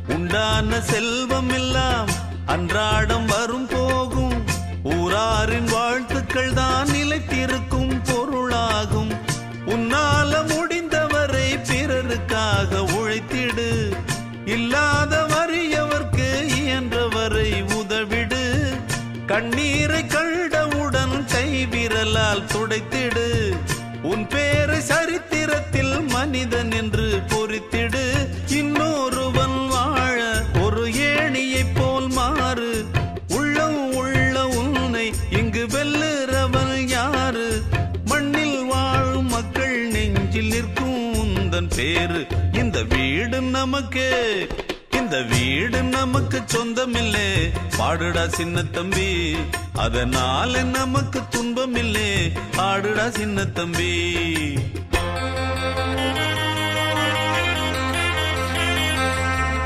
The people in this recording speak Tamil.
உண்டான செல்வம் எல்லாம் அன்றாடம் வரும் போகும். ஊராரின் வாழ்த்துக்கள் தான் நிலைத்திருக்கும் பொருளாகும். உன்னால முடிந்தவரை பிறருக்காக உழைத்திடு. இல்லாத வறியவர்க்கு இயன்றவரை உதவிடு. கண்ணீரை கண்டவுடன் கைவிரலால் துடைத்திடு. உன் பேரை சரித்திரத்தில் மனிதன் என்று பொறித்திடு. இன்னொருவன் வாழ ஒரு ஏணியைப் போல் மாறு. உள்ளம் உள்ள உன்னை இங்கு வெல்லுறவன் யாரு? மண்ணில் வாழும் மக்கள் நெஞ்சில் நிற்கும் உந்தன் பேரு. இந்த வீடு நமக்கு, இந்த வீடு நமக்கு சொந்தமில்லே. பாடுடா சின்ன தம்பி, அதனால நமக்கு துன்பமில்லே. ஆடுடா சின்ன தம்பி.